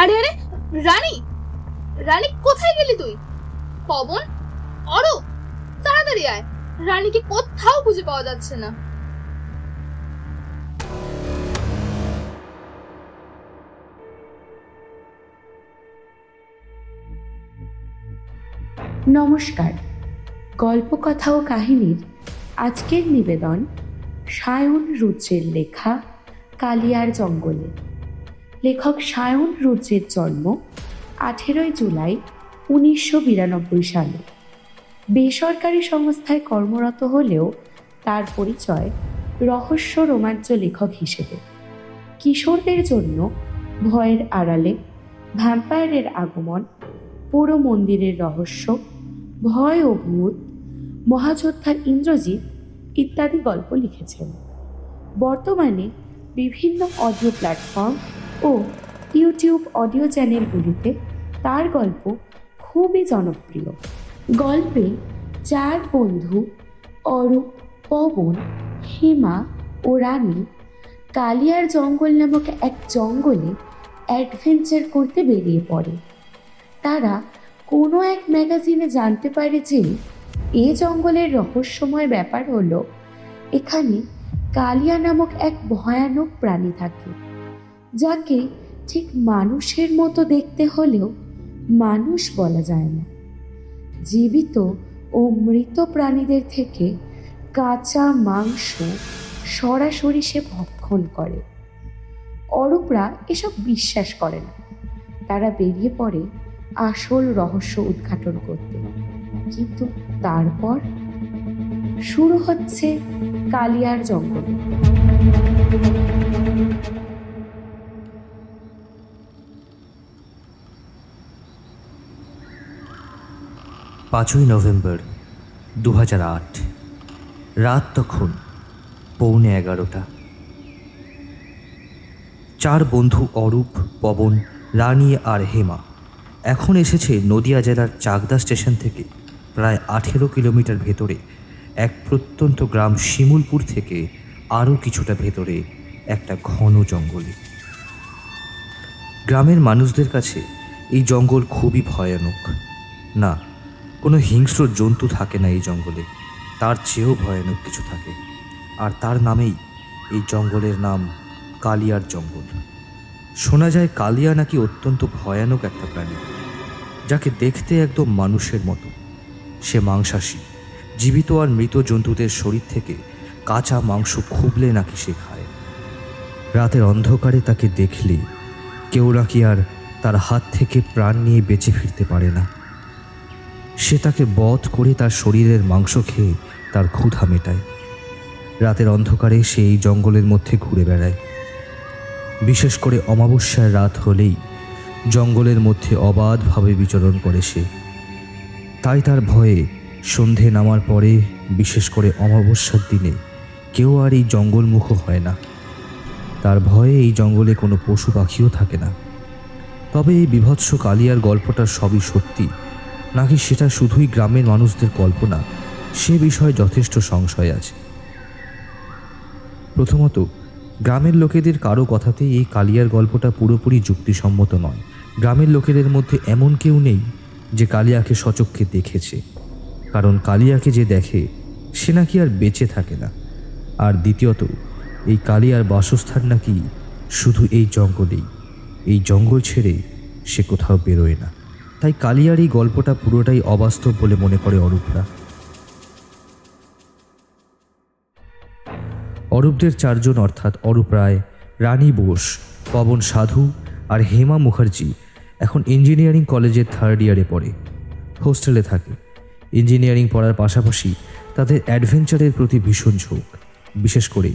আরে আরে, রানী, রানী কোথায় গেলি তুই? পবন, অরূপ, তাড়াতাড়ি আয়। রানীকে কোথাও খুঁজে পাওয়া যাচ্ছে না। নমস্কার। গল্পকথা ও কাহিনীর আজকের নিবেদন সায়ন রুদ্রের লেখা কালিয়ার জঙ্গলে। লেখক সায়ন রুদ্রের জন্ম 18 জুলাই 1992 সালে। বেসরকারি সংস্থায় কর্মরত হলেও তার পরিচয় রহস্য রোমাঞ্চ লেখক হিসেবে। কিশোরদের জন্য ভয়ের আড়ালে, ভ্যাম্পায়ারের আগমন, পুরো মন্দিরের রহস্য, ভয় ও ভূত, মহাযোদ্ধা ইন্দ্রজিৎ ইত্যাদি গল্প লিখেছেন। বর্তমানে বিভিন্ন অডিও প্ল্যাটফর্ম ও ইউটিউব অডিও চ্যানেলগুলিতে তার গল্প খুবই জনপ্রিয়। গল্পে 4 বন্ধু অরূপ, পবন, হেমা ও রানী কালিয়ার জঙ্গল নামক এক জঙ্গলে অ্যাডভেঞ্চার করতে বেরিয়ে পড়ে। তারা কোনো এক ম্যাগাজিনে জানতে পারে যে এ জঙ্গলের রহস্যময় ব্যাপার হলো এখানে কালিয়া নামক এক ভয়ানক প্রাণী থাকে, যাকে ঠিক মানুষের মতো দেখতে হলেও মানুষ বলা যায় না। জীবিত ও মৃত প্রাণীদের থেকে কাঁচা মাংস সরাসরি সে ভক্ষণ করে। অরূপরা এসব বিশ্বাস করে না। তারা বেরিয়ে পড়ে আসল রহস্য উদ্ঘাটন করতে। কিন্তু তারপর শুরু হচ্ছে কালিয়ার জঙ্গল। 5ই নভেম্বর 2008। রাত তখন 11:45। 4 বন্ধু অরূপ, পবন, রানী আর হেমা এখন এসেছে নদিয়া জেলার চাকদা স্টেশন থেকে প্রায় 18 কিলোমিটার ভেতরে এক প্রত্যন্ত গ্রাম শিমুলপুর থেকে আরও কিছুটা ভেতরে একটা ঘন জঙ্গলে। গ্রামের মানুষদের কাছে এই জঙ্গল খুবই ভয়ানক। না, কোনো হিংস্র জন্তু থাকে না এই জঙ্গলে, তার চেয়েও ভয়ানক কিছু থাকে, আর তার নামেই এই জঙ্গলের নাম কালিয়ার জঙ্গল। শোনা যায় কালিয়া নাকি অত্যন্ত ভয়ানক একটা প্রাণী, যাকে দেখতে একদম মানুষের মতো। সে মাংসাশী, জীবিত আর মৃত জন্তুদের শরীর থেকে কাঁচা মাংস খুবলে নাকি সে খায়। রাতের অন্ধকারে তাকে দেখলে কেউ নাকি আর তার হাত থেকে প্রাণ নিয়ে বেঁচে ফিরতে পারে না। সে তাকে বধ করে তার শরীরের মাংস খেয়ে তার ক্ষুধা মেটায়। রাতের অন্ধকারে সে এই জঙ্গলের মধ্যে ঘুরে বেড়ায়। বিশেষ করে অমাবস্যার রাত হলেই জঙ্গলের মধ্যে অবাধভাবে বিচরণ করে সে। তাই তার ভয়ে সন্ধে নামার পরে, বিশেষ করে অমাবস্যার দিনে, কেউ আর এই জঙ্গলমুখ হয় না। তার ভয়ে এই জঙ্গলে কোনো পশু পাখিও থাকে না। তবে এই বিভৎস কালিয়ার গল্পটা সবই সত্যি নাকি সেটা শুধুই গ্রামের মানুষদের কল্পনা, সে বিষয়ে যথেষ্ট সংশয় আছে। প্রথমত, গ্রামের লোকেদের কারো কথাতেই এই কালিয়ার গল্পটা পুরোপুরি যুক্তিসম্মত নয়। গ্রামের লোকেদের মধ্যে এমন কেউ নেই যে কালিয়াকে সচক্ষে দেখেছে, কারণ কালিয়াকে যে দেখে সে নাকি আর বেঁচে থাকে না। আর দ্বিতীয়ত, এই কালিয়ার বাসস্থান নাকি শুধু এই জঙ্গলেই। এই জঙ্গল ছেড়ে সে কোথাও বেরোয় না। তাই কালিয়ার এই গল্পটা পুরোটাই অবাস্তব বলে মনে করে অরূপরা। অরূপদের 4 জন অর্থাৎ অরূপ রায়, রানী বোস, পবন সাধু আর হেমা মুখার্জি এখন ইঞ্জিনিয়ারিং কলেজের 3rd ইয়ারে পড়ে। হোস্টেলে থাকে। ইঞ্জিনিয়ারিং পড়ার পাশাপাশি তাদের অ্যাডভেঞ্চারের প্রতি ভীষণ ঝোঁক, বিশেষ করে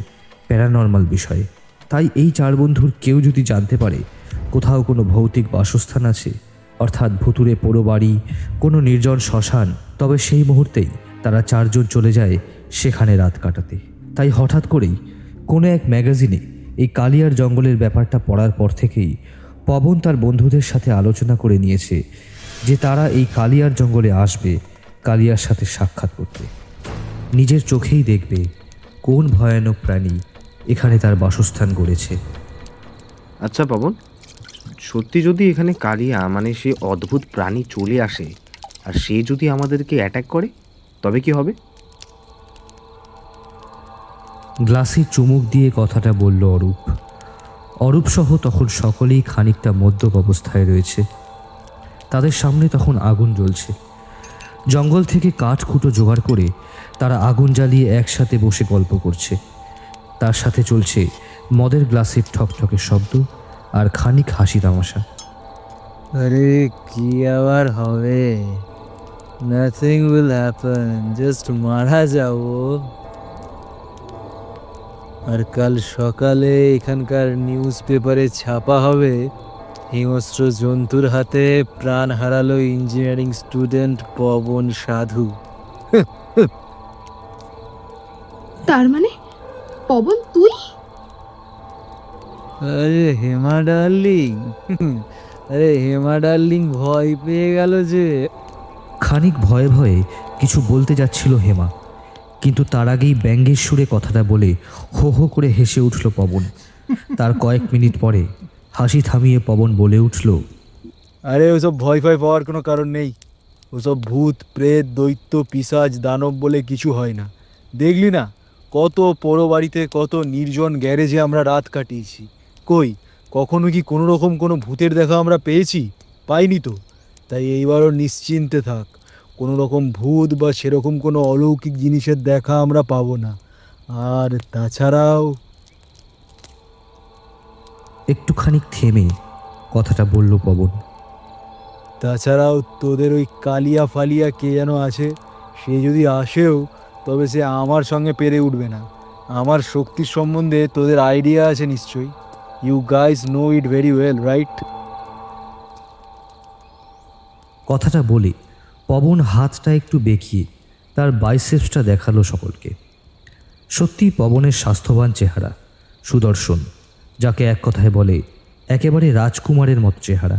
প্যারানর্মাল বিষয়ে। তাই এই 4 বন্ধুর কেউ যদি জানতে পারে কোথাও কোনো ভৌতিক বাসস্থান আছে, অর্থাৎ ভুতুড়ে পোড়ো বাড়ি, কোনো নির্জন শ্মশান, তবে সেই মুহূর্তেই তারা 4 জন চলে যায় সেখানে রাত কাটাতে। তাই হঠাৎ করেই কোনো এক ম্যাগাজিনে এই কালিয়ার জঙ্গলের ব্যাপারটা পড়ার পর থেকেই পবন তার বন্ধুদের সাথে আলোচনা করে নিয়েছে যে তারা এই কালিয়ার জঙ্গলে আসবে কালিয়ার সাথে সাক্ষাৎ করতে। নিজের চোখেই দেখবে কোন ভয়ানক প্রাণী এখানে তার বাসস্থান গড়েছে। আচ্ছা পবন, সত্যি যদি এখানে কালিয়া মানে সে অদ্ভুত প্রাণী চলে আসে আর সে যদি আমাদেরকে অ্যাটাক করে, তবে কি হবে? গ্লাসে চুমুক দিয়ে কথাটা বলল অরূপ। অরূপ সহ তখন সকলেই খানিকটা মদ্যপ অবস্থায় রয়েছে। তাদের সামনে তখন আগুন জ্বলছে। জঙ্গল থেকে কাঠ খুঁটো জোগাড় করে তারা আগুন জ্বালিয়ে একসাথে বসে গল্প করছে। তার সাথে চলছে মদের গ্লাসের ঠকঠকে শব্দ আর খানিক হাসি তামাশা। আরে কি আবার হবে? নাথিং উইল হ্যাপেন, জাস্ট মারা যাবো। আর কাল সকালে এখানকার নিউজ পেপারে ছাপা হবে হিংস্র জন্তুর হাতে প্রাণ হারালো ইঞ্জিনিয়ারিং স্টুডেন্ট পবন সাধু। তার মানে পবন তুই? আরে হেমা ডার্লিং, আরে হেমা ডার্লিং ভয় পেয়ে গেল যে। খানিক ভয়ে ভয়ে কিছু বলতে যাচ্ছিল হেমা, কিন্তু তার আগেই ব্যঙ্গের সুরে কথাটা বলে হো হো করে হেসে উঠল পবন। তার কয়েক মিনিট পরে হাসি থামিয়ে পবন বলে উঠল, আরে ওসব ভয় ভয় পাওয়ার কোনো কারণ নেই। ওসব ভূত প্রেত দৈত্য পিশাচ দানব বলে কিছু হয় না। দেখলি না কত পোড়ো বাড়িতে কত নির্জন গ্যারেজে আমরা রাত কাটিয়েছি। কই কখনো কি কোনো রকম কোনো ভূতের দেখা আমরা পেয়েছি? পাইনি তো। তাই এইবারও নিশ্চিন্তে থাক, কোনো রকম ভূত বা সেরকম কোনো অলৌকিক জিনিসের দেখা আমরা পাবো না। আর তাছাড়াও একটুখানি থেমে কথাটা বলল পবন, তাছাড়াও তোদের ওই কালিয়া ফালিয়া কে যেন আছে, সে যদি আসেও তবে সে আমার সঙ্গে পেরে উঠবে না। আমার শক্তির সম্বন্ধে তোদের আইডিয়া আছে নিশ্চয়ই। You guys know it very well, right? কথাটা বলে পবন হাতটা একটু বেঁকিয়ে তার বাইসেপসটা দেখালো সকলকে। সত্যি পবনের স্বাস্থ্যবান চেহারা, সুদর্শন, যাকে এক কথায় বলে একেবারে রাজকুমারের মতো চেহারা।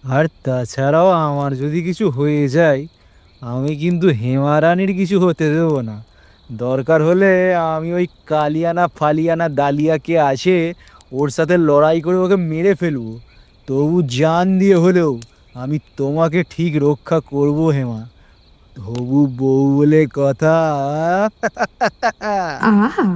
আর তাছাড়াও আমার যদি কিছু হয়ে যায়, আমি কিন্তু হেমারানির কিছু হতে দেবো না। দরকার হলে আমি ওই কালিয়ানা ফালিয়ানা দালিয়াকে আসে ওর সাথে লড়াই করে ওকে মেরে ফেলবো। তবু জান দিয়ে হলেও আমি তোমাকে ঠিক রক্ষা করব হেমা। হবু বউ বলে কথা। আহা,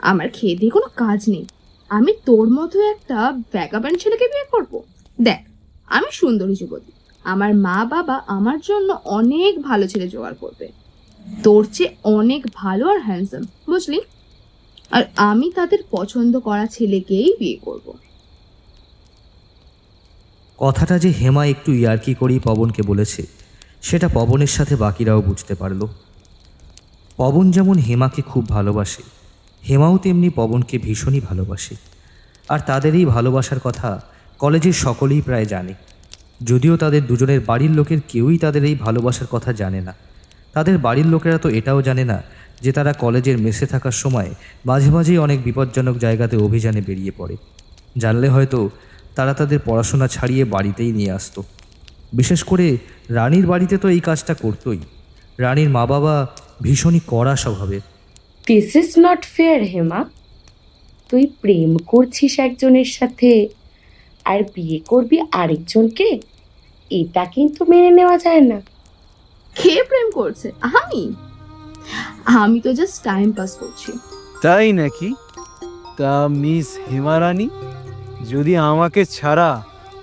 আমার খেয়ে দিয়ে কোনো কাজ নেই। আমি তোর মতো একটা ব্যাগাবান ছেলেকে বিয়ে করব? দেখ, আমি সুন্দরী যুবতী, আমার মা বাবা আমার জন্য অনেক ভালো ছেলে জোগাড় করবে, তোর চেয়ে অনেক ভালো আর হ্যান্ডসাম, বুঝলি? আর আমি তাদের পছন্দ করা ছেলেকেই বিয়ে করব। কথাটা যে হেমা একটু ইয়ার্কি করেই পবনকে বলেছে সেটা পবনের সাথে বাকিরাও বুঝতে পারল। পবন যেমন হেমাকে খুব ভালোবাসে, হেমাও তেমনি পবনকে ভীষণই ভালোবাসে। আর তাদের এই ভালোবাসার কথা কলেজের সকলেই প্রায় জানে, যদিও তাদের দুজনের বাড়ির লোকের কেউই তাদের এই ভালোবাসার কথা জানে না। তাদের বাড়ির লোকেরা তো এটাও জানে না যে তারা কলেজের মেসে থাকার সময় মাঝে মাঝেই অনেক বিপজ্জনক জায়গাতে অভিযানে বেরিয়ে পড়ে। জানলে হয়তো তারা তাদের পড়াশোনা ছাড়িয়ে বাড়িতেই নিয়ে আসতো। বিশেষ করে রানীর বাড়িতে তো এই কাজটা করতোই। রানীর মা বাবা ভীষণই কড়া স্বভাবের। This is not fair Hema. তুই প্রেম করছিস একজনের সাথে আর বিয়ে করবি আরেকজনকে, এটা কিন্তু মেনে নেওয়া যায় না। কে প্রেম করছে? আমি তো জাস্ট টাইম পাস করছি। তাই নাকি? তা মিস হেমারানী, যদি আমাকে ছাড়া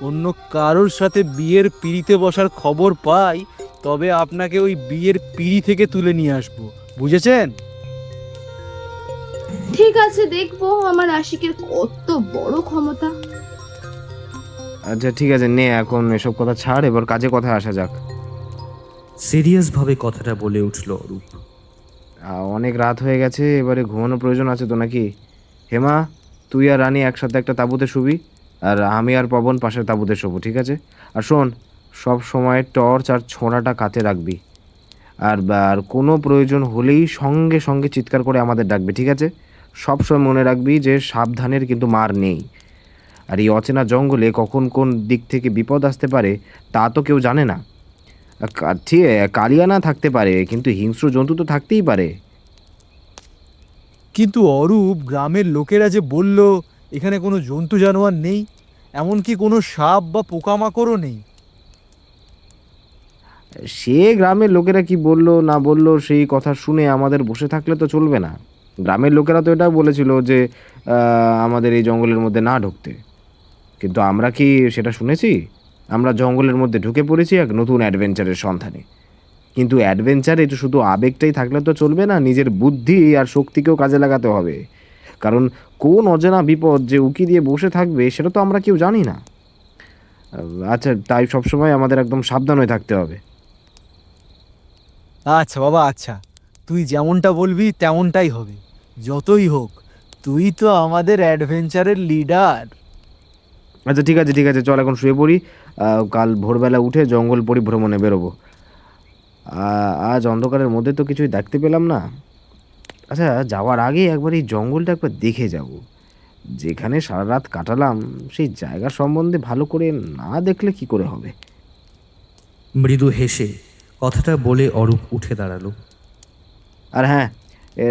অন্য কারোর সাথে বিয়ের পিঁড়িতে বসার খবর পাই, তবে আপনাকে ওই বিয়ের পিঁড়ি থেকে তুলে নিয়ে আসবো, বুঝেছেন? ঠিক আছে, দেখবো আমার আশিকের কত বড় ক্ষমতা। আচ্ছা ঠিক আছে, নে এখন এসব কথা ছাড়, এবার কাজে কথায় আসা যাক। সিরিয়াসভাবে কথাটা বলে উঠল অরূপ। অনেক রাত হয়ে গেছে, এবারে ঘুমানোর প্রয়োজন আছে তো নাকি? হেমা, তুই আর রানী একসাথে একটা তাঁবুতে শুবি, আর আমি আর পবন পাশের তাঁবুতে শোবো, ঠিক আছে? আর শোন, সব সময় টর্চ আর ছোঁড়াটা কাছে রাখবি। আর কোনো প্রয়োজন হলেই সঙ্গে সঙ্গে চিৎকার করে আমাদের ডাকবি, ঠিক আছে? সব সময় মনে রাখবি যে সাবধানের কিন্তু মার নেই। আর এই অচেনা জঙ্গলে কখন কোন দিক থেকে বিপদ আসতে পারে তা তো কেউ জানে না। ঠিক, কালিয়া না থাকতে পারে, কিন্তু হিংস্র জন্তু তো থাকতেই পারে। কিন্তু অরূপ, গ্রামের লোকেরা যে বলল এখানে কোনো জন্তু জানোয়ার নেই, এমনকি কোনো সাপ বা পোকামাকড়ও নেই। সে গ্রামের লোকেরা কি বললো না বললো সেই কথা শুনে আমাদের বসে থাকলে তো চলবে না। গ্রামের লোকেরা তো এটাও বলেছিল যে আমাদের এই জঙ্গলের মধ্যে না ঢুকতে, কিন্তু আমরা কি সেটা শুনেছি? আমরা জঙ্গলের মধ্যে ঢুকে পড়েছি এক নতুন অ্যাডভেঞ্চারের সন্ধানে। কিন্তু অ্যাডভেঞ্চার এটা শুধু আবেগটাই থাকলে তো চলবে না, নিজের বুদ্ধি আর শক্তিকেও কাজে লাগাতে হবে। কারণ কোন অজানা বিপদ যে উকি দিয়ে বসে থাকবে সেটা তো আমরা কেউ জানি না। আচ্ছা, তাই সবসময় আমাদের একদম সাবধান হয়ে থাকতে হবে। আচ্ছা বাবা, আচ্ছা, তুই যেমনটা বলবি তেমনটাই হবে। যতই হোক, তুই তো আমাদের অ্যাডভেঞ্চারের লিডার। আচ্ছা ঠিক আছে ঠিক আছে, চল এখন শুয়ে পড়ি। কাল ভোরবেলা উঠে জঙ্গল পরিভ্রমণে বেরোবো। আজ অন্ধকারের মধ্যে তো কিছুই দেখতে পেলাম না। আচ্ছা, যাওয়ার আগে একবার এই জঙ্গলটা একবার দেখে যাব। যেখানে সারা রাত কাটালাম সেই জায়গা সম্বন্ধে ভালো করে না দেখলে কি করে হবে। মৃদু হেসে কথাটা বলে অরূপ উঠে দাঁড়ালো। আর হ্যাঁ,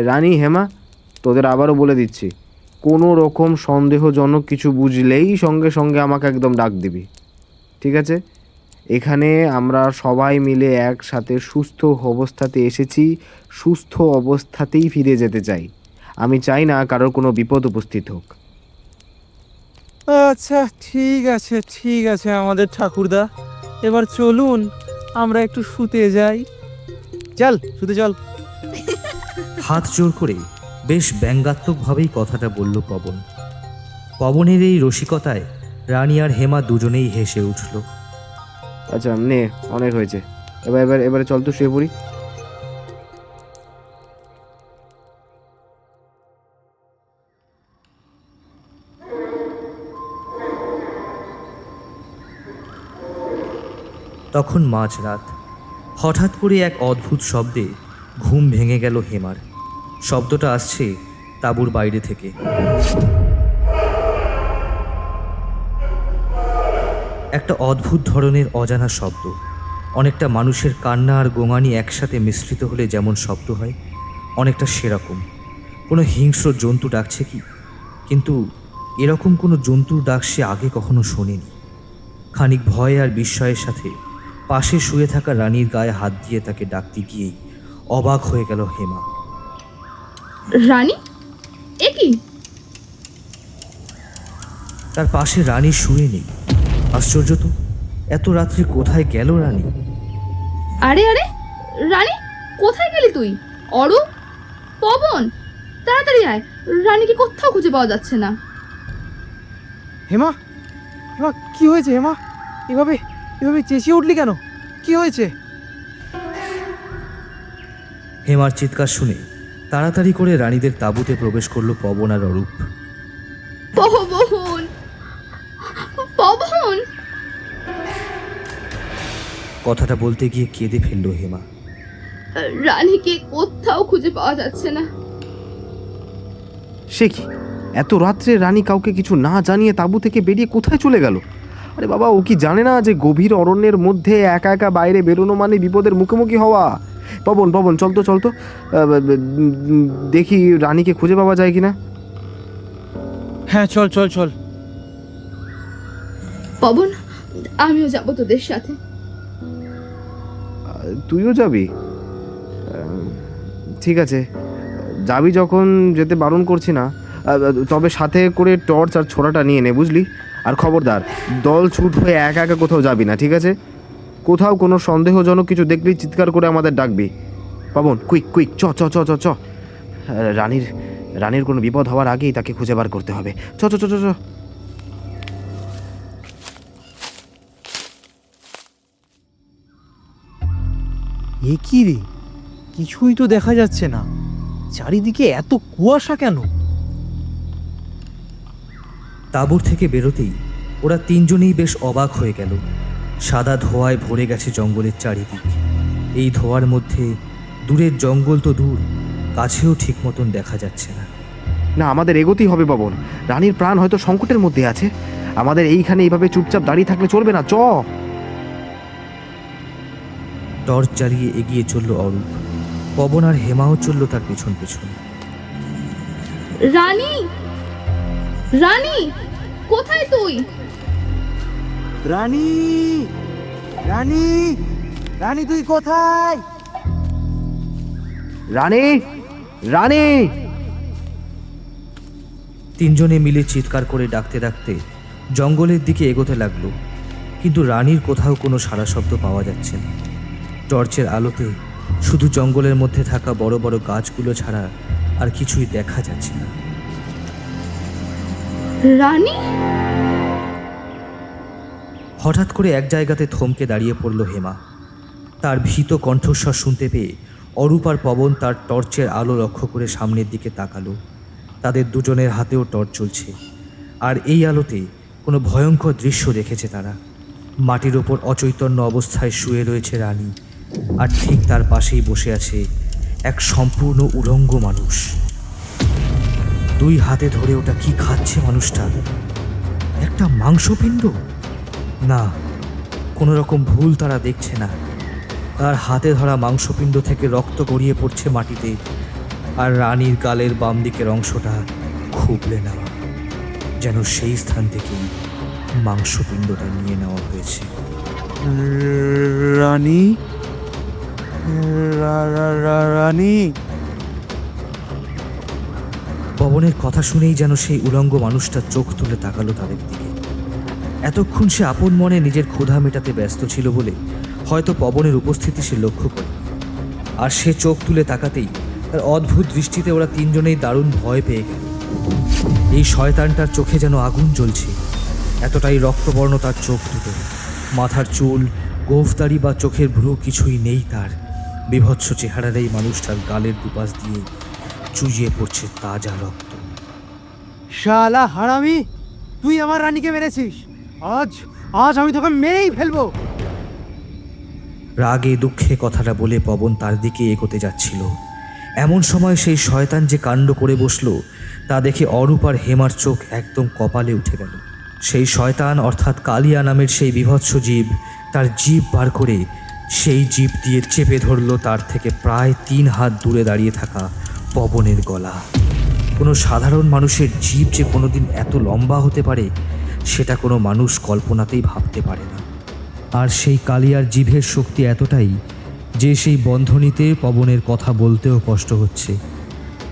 রানী, হেমা, তোদের আবারও বলে দিচ্ছি, কোনো রকম সন্দেহজনক কিছু বুঝলেই সঙ্গে সঙ্গে আমাকে একদম ডাক দিবি, ঠিক আছে? এখানে আমরা সবাই মিলে একসাথে সুস্থ অবস্থাতে এসেছি, সুস্থ অবস্থাতেই ফিরে যেতে চাই। আমি চাই না কারোর কোনো বিপদ উপস্থিত হোক। আচ্ছা ঠিক আছে আমাদের ঠাকুরদা, এবার চলুন আমরা একটু শুতে যাই। চল শুতে চল। হাত জোর করে বেশ ব্যঙ্গাত্মকভাবেই কথাটা বলল পবন। পবনের এই রসিকতায় রানী আর হেমা দুজনেই হেসে উঠল। আচ্ছা নে, অনেক হয়েছে, এবারে চল তো শুয়ে পড়ি। তখন মাঝরাত। হঠাৎ করে এক অদ্ভুত শব্দে ঘুম ভেঙে গেল হেমার। শব্দটা আসছে তাঁবুর বাইরে থেকে। একটা অদ্ভুত ধরনের অজানা শব্দ, অনেকটা মানুষের কান্না আর গোঙানি একসাথে মিশ্রিত হলে যেমন শব্দ হয়, অনেকটা সেরকম। কোনো হিংস্র জন্তু ডাকছে কি, কিন্তু এরকম কোনো জন্তুর ডাক সে আগে কখনো শোনেনি। খানিক ভয় আর বিস্ময়ের সাথে পাশে শুয়ে থাকা রানীর গায়ে হাত দিয়ে তাকে ডাকতে গিয়েই অবাক হয়ে গেল হেমা। রানী, এ কি? তার পাশে রানী শুয়ে নেই। আশ্চর্য তো, এত রাত্রে কোথায় গেল রানী? আরে আরে, রানী কোথায় গেলি তুই? অরূপ, পবন, তাড়াতাড়ি আয়, রানীকে কোথাও খুঁজে পাওয়া যাচ্ছে না। হেমা, হেমা কি হয়েছে? হেমা, এভাবে এভাবে চেঁচিয়ে উঠলি কেন? কি হয়েছে? হেমার চিৎকার শুনে তাড়াতাড়ি করে রানীদের তাঁবুতে প্রবেশ করলো পবন আর অরূপ। পবন, পবন! কথাটা বলতে গিয়ে কেঁদে ফেললো হেমা। রানীকে কোথাও খুঁজে পাওয়া যাচ্ছে না। সে কি, এত রাত্রে রানী কাউকে কিছু না জানিয়ে তাঁবু থেকে বেরিয়ে কোথায় চলে গেল? আরে বাবা, ও কি জানে না যে গভীর অরণ্যের মধ্যে একা একা বাইরে বেরোনো মানে বিপদের মুখোমুখি হওয়া? পবন, চল তো, দেখি রানীকে খুঁজে পাওয়া যায় কিনা। হ্যাঁ চল চল চল। পবন, আমিও যাব তোদের সাথে। তুইও যাবি? ঠিক আছে, যাবি যখন, যেতে বারণ করছি না। তবে সাথে করে টর্চ আর ছোড়াটা নিয়ে নে, বুঝলি? আর খবরদার, দল ছুট হয়ে একা একা কোথাও যাবি না, ঠিক আছে? কোথাও কোনো সন্দেহজনক কিছু দেখলেই চিৎকার করে আমাদের ডাকবি। পবন, কুইক, চ চ চ চ চ। রানীর কোনো বিপদ হওয়ার আগেই তাকে খুঁজে বার করতে হবে। চ চ চ চ চ। এ কি রে, কিছুই তো দেখা যাচ্ছে না, চারিদিকে এত কুয়াশা কেন? তাঁবুর থেকে বেরোতেই ওরা তিনজনেই বেশ অবাক হয়ে গেল। সাদা ধোঁয়ায় ভরে গেছে জঙ্গলের চারিদিক। এই ধোঁয়ার মধ্যে দূরের জঙ্গল তো দূর, কাছেও ঠিক মতন দেখা যাচ্ছে না। না, আমাদের এগোতেই হবে পবন। রানীর প্রাণ হয়তো সংকটের মধ্যে আছে। আমাদের এইখানে এইভাবে চুপচাপ দাঁড়িয়ে থাকলে চলবে না, চ। টর্চ জ্বালিয়ে এগিয়ে চলল অরূপ। পবন আর হেমাও চলল তার পেছন পেছন। রানী, রানী, কোথায় তুই? রানী, রানী, রানী তুই কোথায়? রানী, রানী! তিনজনে মিলে চিৎকার করে ডাকতে ডাকতে জঙ্গলের দিকে এগোতে লাগলো, কিন্তু রানীর কোথাও কোনো সাড়া শব্দ পাওয়া যাচ্ছে না। টর্চের আলোতে শুধু জঙ্গলের মধ্যে থাকা বড় বড় গাছগুলো ছাড়া আর কিছুই দেখা যাচ্ছে না। রানী? হঠাৎ করে এক জায়গাতে থমকে দাঁড়িয়ে পড়ল হেমা। তার ভীত কণ্ঠস্বর শুনতে পেয়ে অরূপ আর পবন তার টর্চের আলো লক্ষ্য করে সামনের দিকে তাকালো। তাদের দুজনের হাতেও টর্চ জ্বলছে, আর এই আলোতে কোনো ভয়ঙ্কর দৃশ্য দেখেছে তারা। মাটির ওপর অচৈতন্য অবস্থায় শুয়ে রয়েছে রানী, আর ঠিক তার পাশেই বসে আছে এক সম্পূর্ণ উলঙ্গ মানুষ। দুই হাতে ধরে ওটা কি খাচ্ছে মানুষটা? একটা মাংসপিণ্ড? না, কোনো রকম ভুল তারা দেখছে না। তার হাতে ধরা মাংসপিণ্ড থেকে রক্ত গড়িয়ে পড়ছে মাটিতে, আর রানীর গালের বাম দিকের অংশটা খুবলে নেওয়া, যেন সেই স্থান থেকেই মাংসপিণ্ডটা নিয়ে নেওয়া হয়েছে। রানী, রানী! পবনের কথা শুনেই যেন সেই উলঙ্গ মানুষটা চোখ তুলে তাকালো তাদের দিকে। এতক্ষণ সে আপন মনে নিজের ক্ষুধা মেটাতে ব্যস্ত ছিল বলে হয়তো পবনের উপস্থিতি সে লক্ষ্য করে, আর সে চোখ তুলে তাকাতেই তার অদ্ভুত দৃষ্টিতে ওরা তিনজনেই দারুণ ভয় পেয়ে গেল। এই শয়তানটার চোখে যেন আগুন জ্বলছে, এতটাই রক্তবর্ণ তার চোখ দুটো। মাথার চুল, গোঁফদাড়ি বা চোখের ভ্রু কিছুই নেই তার। বিভৎস চেহারার এই মানুষটার গালের দুপাশ দিয়ে চুইয়ে পড়ছে তাজা রক্ত। শালা হারামি, তুই আমার রানীকে মেরেছিস। আজ আজ আমি তোকে মেরেই ফেলবো। রাগে দুঃখে কথাটা বলে পবন তার দিকে এগোতে যাচ্ছিল। এমন সময় সেই শয়তান যে কাণ্ড করে বসলো তা দেখে অরূপ আর হেমার চোখ একদম কপালে উঠে গেল। সেই শয়তান অর্থাৎ কালিয়া নামের সেই বিভৎস জীব তার জিভ বার করে সেই জিভ দিয়ে চেপে ধরলো তার থেকে প্রায় 3 হাত দূরে দাঁড়িয়ে থাকা পবনের গলা। কোনো সাধারণ মানুষের জিভ যে কোনোদিন এত লম্বা হতে পারে সেটা কোনো মানুষ কল্পনাতেই ভাবতে পারে না। আর সেই কালিয়ার জিভের শক্তি এতটাই যে সেই বন্ধনীতে পবনের কথা বলতেও কষ্ট হচ্ছে,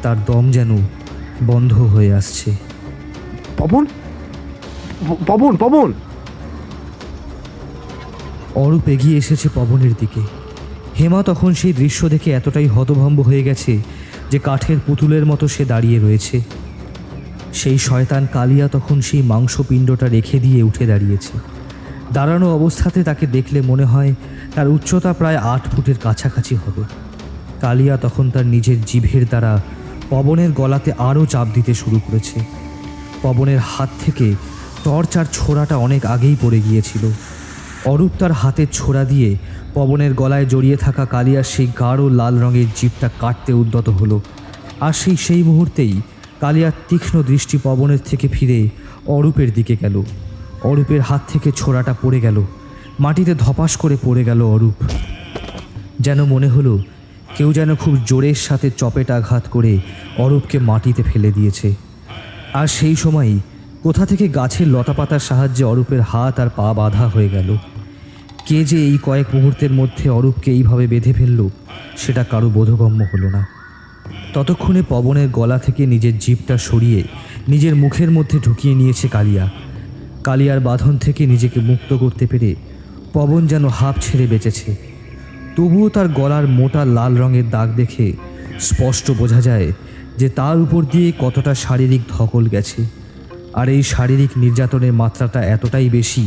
তার দম যেন বন্ধ হয়ে আসছে। পবন, পবন, পবন! অরূপ এগিয়ে এসেছে পবনের দিকে। হেমা তখন সেই দৃশ্য দেখে এতটাই হতভম্ব হয়ে গেছে যে কাঠের পুতুলের মতো সে দাঁড়িয়ে রয়েছে। সেই শয়তান কালিয়া তখন সেই মাংসপিণ্ডটা রেখে দিয়ে উঠে দাঁড়িয়েছে। দাঁড়ানো অবস্থাতে তাকে দেখলে মনে হয় তার উচ্চতা প্রায় 8 ফুটের কাছাকাছি হবে। কালিয়া তখন তার নিজের জিভের দ্বারা পবনের গলাতে আরও চাপ দিতে শুরু করেছে। পবনের হাত থেকে টর্চ আর ছোড়াটা অনেক আগেই পড়ে গিয়েছিল। অরূপ তার হাতের ছোড়া দিয়ে পবনের গলায় জড়িয়ে থাকা কালিয়ার সেই গাঢ় লাল রঙের জিভটা কাটতে উদ্যত হলো। আর সেই মুহূর্তেই কালিয়ার তীক্ষ্ণ দৃষ্টি পবনের থেকে ফিরে অরূপের দিকে গেল। অরূপের হাত থেকে ছোড়াটা পড়ে গেল, মাটিতে ধপাস করে পড়ে গেল অরূপ। যেন মনে হলো কেউ যেন খুব জোরের সাথে চপেট আঘাত করে অরূপকে মাটিতে ফেলে দিয়েছে। আর সেই সময়ই কোথা থেকে গাছের লতাপাতার সাহায্যে অরূপের হাত আর পা বাঁধা হয়ে গেল। কে যে এই কয়েক মুহূর্তের মধ্যে অরূপকে এইভাবে বেঁধে ফেলল সেটা কারো বোধগম্য হলো না। ততক্ষণে পবনের গলা থেকে নিজের জিভটা সরিয়ে নিজের মুখের মধ্যে ঢুকিয়ে নিয়েছে কালিয়া। কালিয়ার বাঁধন থেকে নিজেকে মুক্ত করতে পেরে পবন যেন হাঁপ ছেড়ে বেঁচেছে। তবুও তার গলার মোটা লাল রঙের দাগ দেখে স্পষ্ট বোঝা যায় যে তার উপর দিয়ে কতটা শারীরিক ধকল গেছে। আর এই শারীরিক নির্যাতনের মাত্রাটা এতটাই বেশি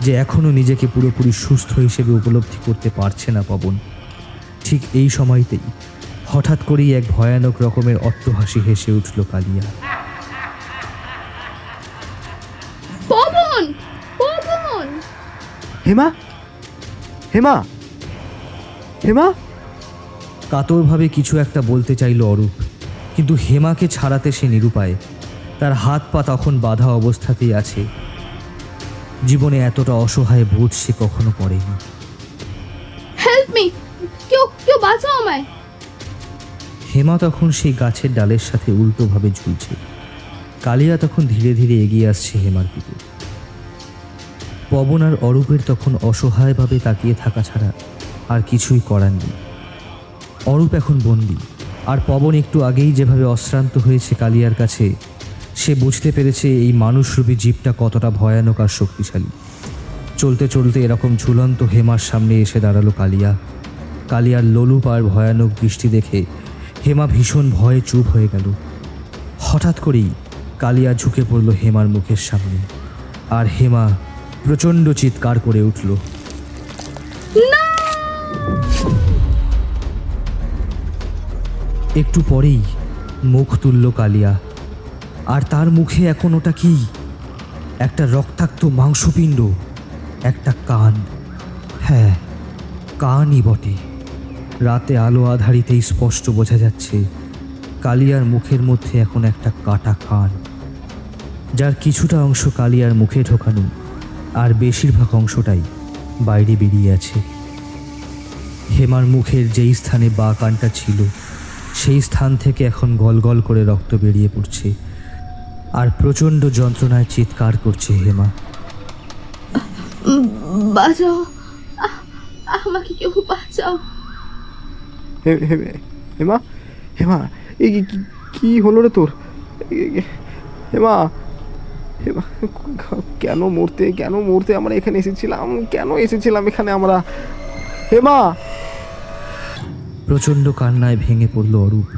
যে এখনও নিজেকে পুরোপুরি সুস্থ হিসেবে উপলব্ধি করতে পারছে না পবন। ঠিক এই সময়তেই হঠাৎ করেই এক ভয়ানক রকমের অট্টহাসি হেসে উঠল কালিয়া। পবন! পবন! হেমা, হেমা, হেমা! কাতরভাবে কিছু একটা বলতে চাইল অরূপ, কিন্তু হেমাকে ছাড়াতে সে নিরুপায়। তার হাত পা তখন বাঁধা অবস্থাতেই আছে। জীবনে এতটা অসহায় বোধ সে কখনো করেনি। Help me! কেউ বাঁচাও আমায়! হেমা তখন সেই গাছের ডালের সাথে উল্টোভাবে ঝুলছে। কালিয়া তখন ধীরে ধীরে এগিয়ে আসছে হেমার দিকে। পবন আর অরূপের তখন অসহায়ভাবে তাকিয়ে থাকা ছাড়া আর কিছুই করার নেই। অরূপ এখন বন্দী, আর পবন একটু আগেই যেভাবে অশ্রান্ত হয়েছে কালিয়ার কাছে, সে বুঝতে পেরেছে এই মানুষরূপী জীবটা কতটা ভয়ানক আর শক্তিশালী। চলতে চলতে এরকম ঝুলন্ত হেমার সামনে এসে দাঁড়ালো কালিয়া। কালিয়ার লোলুপ আর ভয়ানক দৃষ্টি দেখে হেমা ভীষণ ভয়ে চুপ হয়ে গেল। হঠাৎ করেই কালিয়া ঝুঁকে পড়ল হেমার মুখের সামনে, আর হেমা প্রচণ্ড চিৎকার করে উঠল। একটু পরেই মুখ তুলল কালিয়া, আর তার মুখে এখন ওটা কি? একটা রক্তাক্ত মাংসপিণ্ড, একটা কান। হ্যাঁ, কানই বটে। রাতে আলো আধারিতেই স্পষ্ট বোঝা যাচ্ছে কালিয়ার মুখের মধ্যে এখন একটা কাটা কান, যার কিছুটা অংশ কালিয়ার মুখে ঢোকানো, আর বেশিরভাগ অংশটাই বাইরে বেরিয়ে আছে। হেমার মুখের যেই স্থানে বা কানটা ছিল, সেই স্থান থেকে এখন গলগল করে রক্ত বেরিয়ে পড়ছে, আর প্রচণ্ড যন্ত্রণায় চিৎকার করছে হেমা। বাঁচাও, আমাকে কেউ বাঁচাও। হেমা, হেমা, এই কি হলো রে তোর? হেমা, হেমা, কেন মরতে আমরা এখানে এসেছিলাম? কেন এসেছিলাম এখানে আমরা? হেমা! প্রচণ্ড কান্নায় ভেঙে পড়ল অরূপ।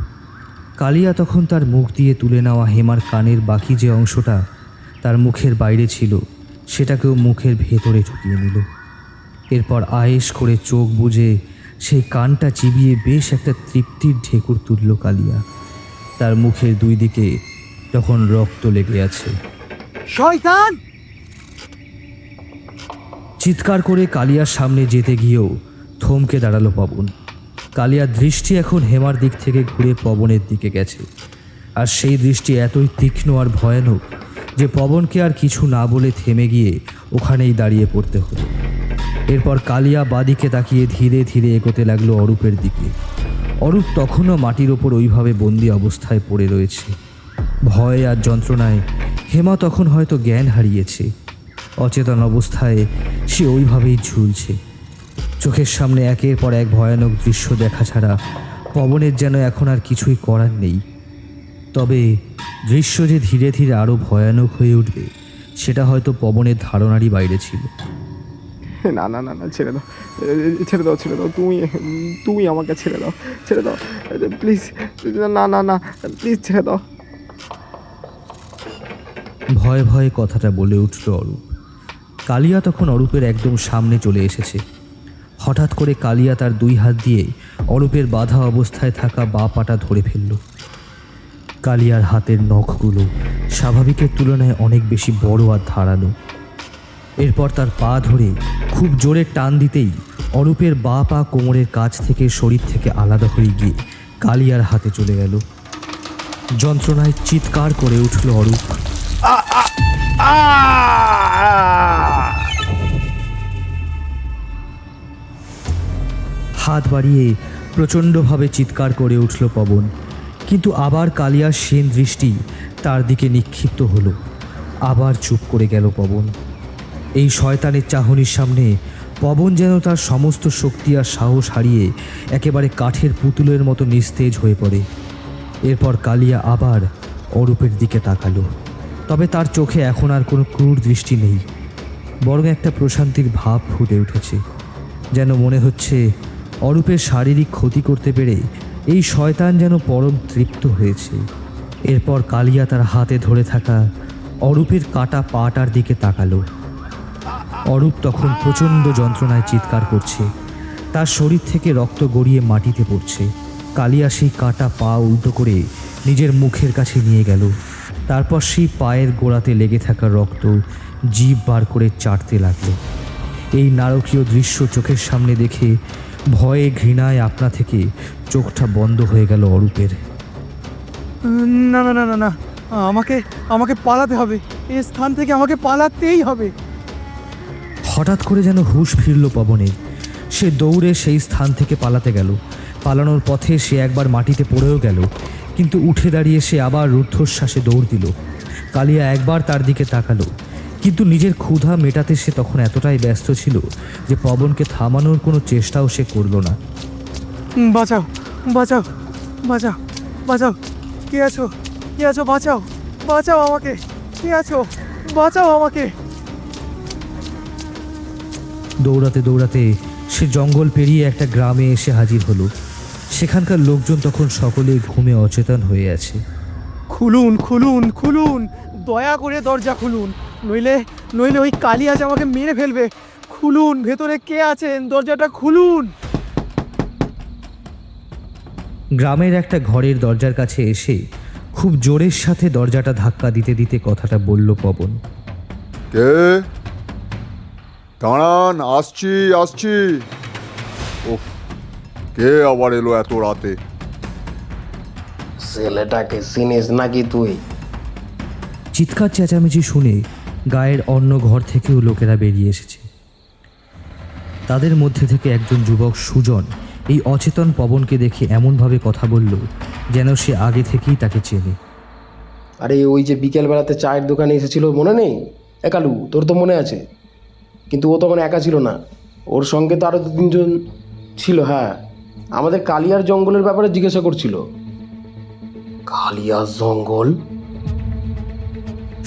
কালিয়া তখন তার মুখ দিয়ে তুলে নেওয়া হেমার কানের বাকি যে অংশটা তার মুখের বাইরে ছিল, সেটাকেও মুখের ভেতরে ঢুকিয়ে নিল। এরপর আয়েশ করে চোখ বুজে সেই কানটা চিবিয়ে বেশ একটা তৃপ্তির ঢেকুর তুলল কালিয়া। তার মুখের দুই দিকে তখন রক্ত লেগে আছে। শয়তান! চিৎকার করে কালিয়ার সামনে যেতে গিয়েও থমকে দাঁড়ালো পবন। কালিয়ার দৃষ্টি এখন হেমার দিক থেকে ঘুরে পবনের দিকে গেছে, আর সেই দৃষ্টি এতই তীক্ষ্ণ আর ভয়ানক যে পবনকে আর কিছু না বলে থেমে গিয়ে ওখানেই দাঁড়িয়ে পড়তে হলো। এরপর কালিয়া বাদিকে তাকিয়ে ধীরে ধীরে এগোতে লাগলো অরূপের দিকে। অরূপ তখনও মাটির ওপর ওইভাবে বন্দি অবস্থায় পড়ে রয়েছে। ভয় আর যন্ত্রণায় হেমা তখন হয়তো জ্ঞান হারিয়েছে। অচেতন অবস্থায় সে ওইভাবেই ঝুলছে। চোখের সামনে একের পর এক ভয়ানক দৃশ্য দেখা ছাড়া পবনের যেন এখন আর কিছুই করার নেই। তবে দৃশ্য যে ধীরে ধীরে আরও ভয়ানক হয়ে উঠবে, সেটা হয়তো পবনের ধারণারই বাইরে ছিল। না না না না, ছেড়ে দাও, তুমি আমাকে ছেড়ে দাও প্লিজ। না না না, প্লিজ ছেড়ে দাও। ভয়ে ভয়ে কথাটা বলে উঠল অরূপ। কালিয়া তখন অরূপের একদম সামনে চলে এসেছে। হঠাৎ করে কালিয়া তার দুই হাত দিয়ে অরূপের বাঁধা অবস্থায় থাকা বা পাটা ধরে ফেলল। কালিয়ার হাতের নখগুলো স্বাভাবিকের তুলনায় অনেক বেশি বড় আর ধারালো। এরপর তার পা ধরে খুব জোরে টান দিতেই অরূপের বা পা কোমরের কাছ থেকে শরীর থেকে আলাদা হয়ে গিয়ে কালিয়ার হাতে চলে গেল। যন্ত্রণায় চিৎকার করে উঠল অরূপ। হাত বাড়িয়ে প্রচণ্ডভাবে চিৎকার করে উঠল পবন, কিন্তু আবার কালিয়ার সেন দৃষ্টি তার দিকে নিক্ষিপ্ত হলো। আবার চুপ করে গেল পবন। এই শয়তানের চাহনির সামনে পবন যেন তার সমস্ত শক্তি আর সাহস হারিয়ে একেবারে কাঠের পুতুলের মতো নিস্তেজ হয়ে পড়ে। এরপর কালিয়া আবার অরূপের দিকে তাকালো, তবে তার চোখে এখন আর কোনো ক্রূর দৃষ্টি নেই, বরং একটা প্রশান্তির ভাব ফুটে উঠেছে। যেন মনে হচ্ছে অরূপের শারীরিক ক্ষতি করতে পেরে এই শয়তান যেন পরম তৃপ্ত হয়েছে। এরপর কালিয়া তার হাতে ধরে থাকা অরূপের কাটা পাটার দিকে তাকালো। অরূপ তখন প্রচণ্ড যন্ত্রণায় চিৎকার করছে, তার শরীর থেকে রক্ত গড়িয়ে মাটিতে পড়ছে। কালিয়া সেই কাটা পা উল্টো করে নিজের মুখের কাছে নিয়ে গেল। তারপর সেই পায়ের গোড়াতে লেগে থাকা রক্ত জিভ বার করে চাটতে লাগলো। এই নারকীয় দৃশ্য চোখের সামনে দেখে ভয়ে ঘৃণায় আপনা থেকে চোখটা বন্ধ হয়ে গেল অরূপের। না না না না না, আমাকে পালাতে হবে, এই স্থান থেকে আমাকে পালাতেই হবে। হঠাৎ করে যেন হুঁশ ফিরল পবনের। সে দৌড়ে সেই স্থান থেকে পালাতে গেল। পালানোর পথে সে একবার মাটিতে পড়েও গেল, কিন্তু উঠে দাঁড়িয়ে সে আবার রুদ্ধশ্বাসে দৌড় দিল। কালিয়া একবার তার দিকে তাকালো, কিন্তু নিজের ক্ষুধা মেটাতে সে তখন এতটাই ব্যস্ত ছিল যে পবনকে থামানোর কোনো চেষ্টাও সে করল না। বাঁচাও, বাঁচাও, বাঁচাও, বাঁচাও, কে আছো, কে আছো, বাঁচাও, বাঁচাও আমাকে, কে আছো, বাঁচাও আমাকে। দৌড়াতে দৌড়াতে সে জঙ্গল পেরিয়ে একটা গ্রামে এসে হাজির হলো। সেখানকার লোকজন তখন সকলে ঘুমে অচেতন হয়ে আছে। খুলুন, খুলুন, খুলুন, দয়া করে দরজা খুলুন, নইলে নইলে ওই কালী আজ আমাকে মেরে ফেলবে। খুলুন, ভেতরে কে আছেন, দরজাটা খুলুন। গ্রামের একটা ঘরের দরজার কাছে এসে খুব জোরের সাথে দরজাটা ধাক্কা দিতে দিতে কথাটা বলল পবন। কে? দাঁড়ান, আসছি আসছি। ওহ, কে আবার এলো এত রাতে? ছেলেটাকে চিনিস নাকি তুই? চিৎকার চেঁচামেচি শুনে গায়ের অন্য ঘর থেকেও লোকেরা বেরিয়ে এসেছে। তাদের মধ্যে থেকে একজন যুবক সুজন এই অচেতন পবনকে দেখে এমনভাবে কথা বলল যেন সে আগে থেকেই তাকে চেনে। আরে ওই যে বিকেলবেলাতে চায়ের দোকানে এসেছিল, মনে নেই? কালু, তোর তো মনে আছে। কিন্তু ও তখন একা ছিল না, ওর সঙ্গে তো আরও 2-3 জন ছিল। হ্যাঁ, আমাদের কালিয়ার জঙ্গলের ব্যাপারে জিজ্ঞাসা করছিল। কালিয়ার জঙ্গল?